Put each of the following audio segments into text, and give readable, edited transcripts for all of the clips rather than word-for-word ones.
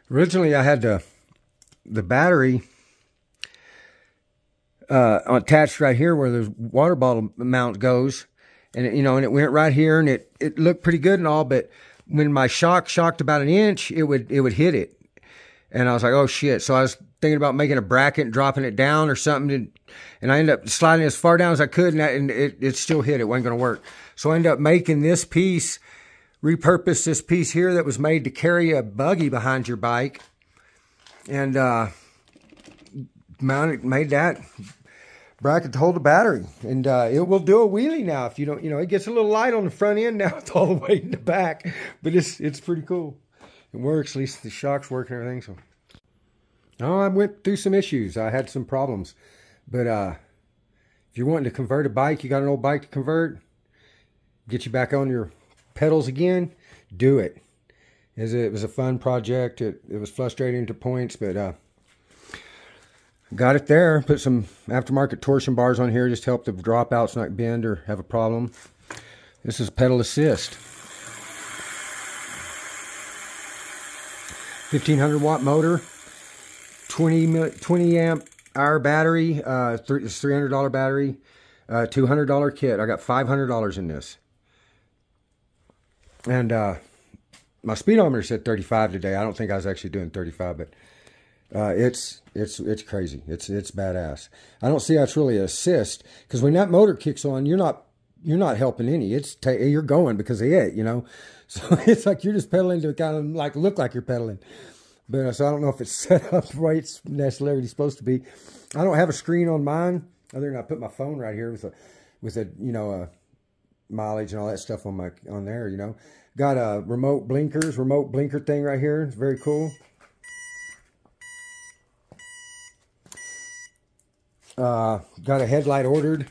Originally, I had the battery attached right here where the water bottle mount goes, and it went right here, and it looked pretty good and all, but when my shocked about an inch, it would hit it, and I was like, oh shit! So I was thinking about making a bracket and dropping it down or something, and I ended up sliding as far down as I could, and it still hit. It wasn't going to work, so I ended up making this piece. Repurpose this piece here that was made to carry a buggy behind your bike, and made that bracket to hold the battery, and it will do a wheelie now. If you don't, it gets a little light on the front end now. It's all the way in the back, but it's pretty cool. It works. At least the shocks work and everything. So, I went through some issues. I had some problems, but if you're wanting to convert a bike, you got an old bike to convert, get you back on your pedals again, do it. It was a fun project. It was frustrating to points, but got it there. Put some aftermarket torsion bars on here just to help the dropouts not bend or have a problem. This is pedal assist. 1500 watt motor, 20 amp hour battery, $300 battery, $200 kit. I got $500 in this. And my speedometer said 35 today. I don't think I was actually doing 35, but it's crazy. It's badass. I don't see how it's really an assist, because when that motor kicks on, you're not helping any. You're going because of it, So it's like you're just pedaling to kind of like look like you're pedaling. But so I don't know if it's set up right. It's necessarily supposed to be. I don't have a screen on mine other than I put my phone right here with a mileage and all that stuff on there, Got a remote blinker thing right here. It's very cool. Got a headlight ordered,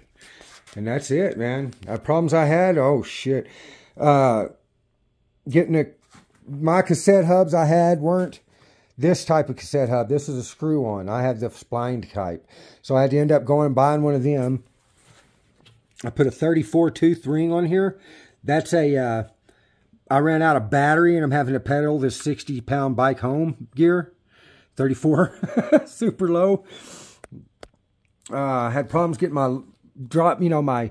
and that's it, man. Problems I had, oh shit. My cassette hubs I had weren't this type of cassette hub. This is a screw-on. I had the splined type, so I had to end up going and buying one of them. I put a 34 tooth ring on here. That's I ran out of battery and I'm having to pedal this 60-pound bike home gear. 34, super low. I had problems getting my my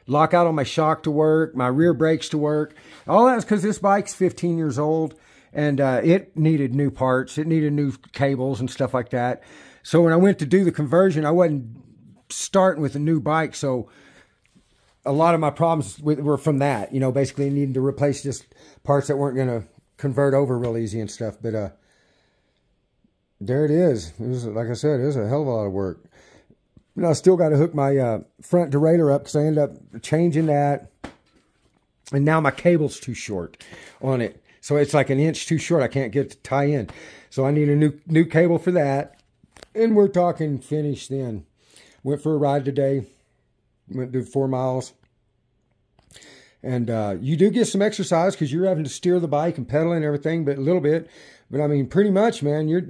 lockout on my shock to work, my rear brakes to work. All that's because this bike's 15 years old, and it needed new parts. It needed new cables and stuff like that. So when I went to do the conversion, I wasn't starting with a new bike, so a lot of my problems were from that, basically needing to replace just parts that weren't going to convert over real easy and stuff. But there it is. It was, like I said, it was a hell of a lot of work. And I still got to hook my front derailleur up because I ended up changing that. And now my cable's too short on it. So it's like an inch too short. I can't get it to tie in. So I need a new cable for that. And we're talking finish then. Went for a ride today. Went to do 4 miles. And you do get some exercise because you're having to steer the bike and pedal and everything, but a little bit. But I mean, pretty much, man, you're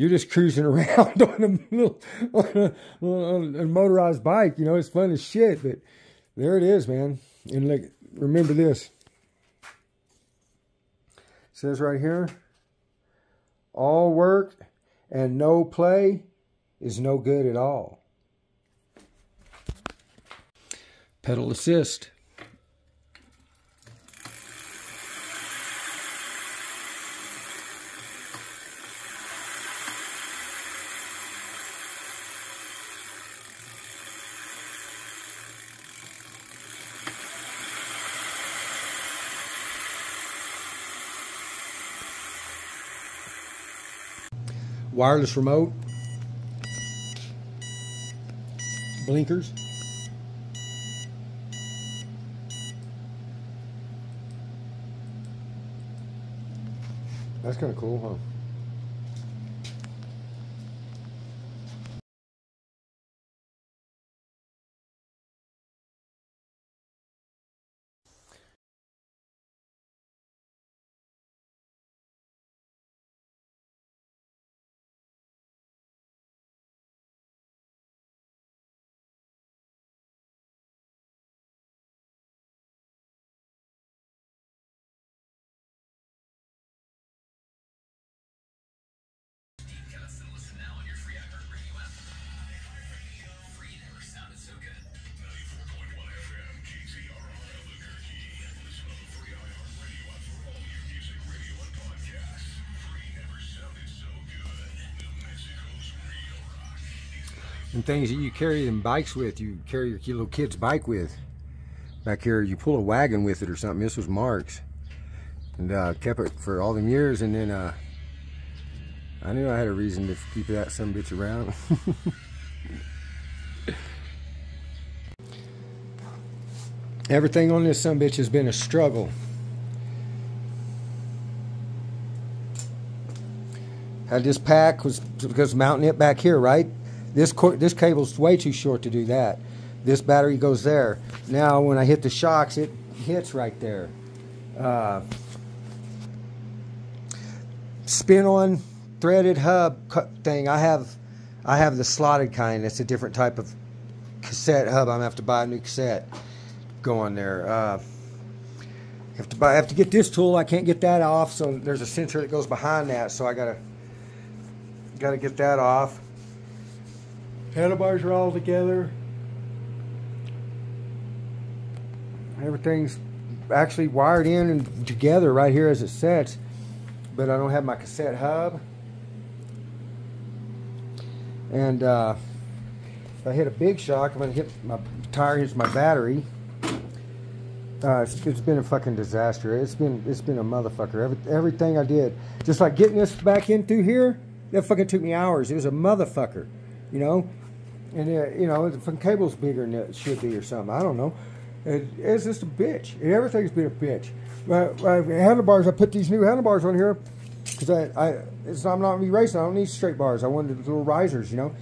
just cruising around on a motorized bike. It's fun as shit. But there it is, man. And look, remember this. It says right here, all work and no play is no good at all. Pedal assist. Wireless remote. Blinkers. That's kind of cool, huh? and things that you carry them bikes with. You carry your little kid's bike with. Back here, you pull a wagon with it or something. This was Mark's. And kept it for all them years, and then I knew I had a reason to keep that son of a bitch around. Everything on this son of a bitch has been a struggle. Had this pack was because mounting it back here, right? This cable's way too short to do that. This battery goes there. Now when I hit the shocks, it hits right there. Spin-on threaded hub thing. I have the slotted kind. It's a different type of cassette hub. I'm gonna have to buy a new cassette. Go on there. I have to get this tool. I can't get that off. So there's a sensor that goes behind that. So I gotta get that off. Handlebars are all together. Everything's actually wired in and together right here as it sets. But I don't have my cassette hub. And if I hit a big shock, I'm gonna hit my tire, hits my battery. It's been a fucking disaster. It's been a motherfucker. Everything I did, just like getting this back in through here, that fucking took me hours. It was a motherfucker, you know. And you know, the fucking cable's bigger than it should be or something. I don't know. It's just a bitch. Everything's been a bitch. My handlebars, I put these new handlebars on here because I'm not racing. I don't need straight bars. I wanted little risers, you know.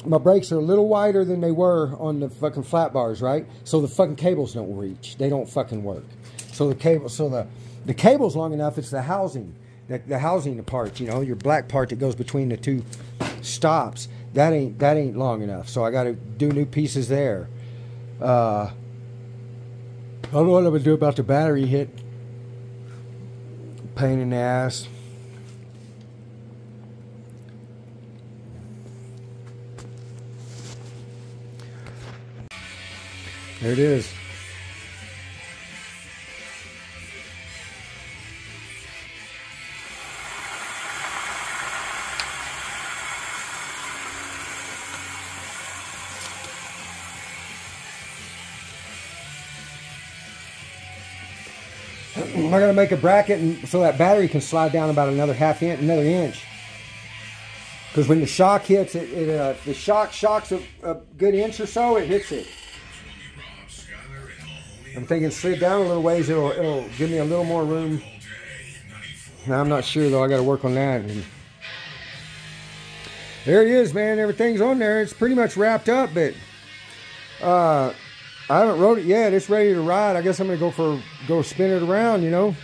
My brakes are a little wider than they were on the fucking flat bars, right? So the fucking cables don't reach. They don't fucking work. So the cable's long enough. It's the housing, the housing part, you know, your black part that goes between the two stops. That ain't long enough. So I got to do new pieces there. I don't know what I'm gonna do about the battery hit. Pain in the ass. There it is. I'm going to make a bracket so that battery can slide down about another another inch. Because when the shock hits, the shock shocks a good inch or so, it hits it. I'm thinking slid down a little ways, it'll give me a little more room. Now, I'm not sure though. I got to work on that. And there it is, man. Everything's on there. It's pretty much wrapped up, but I haven't rode it yet. It's ready to ride. I guess I'm gonna go spin it around, you know.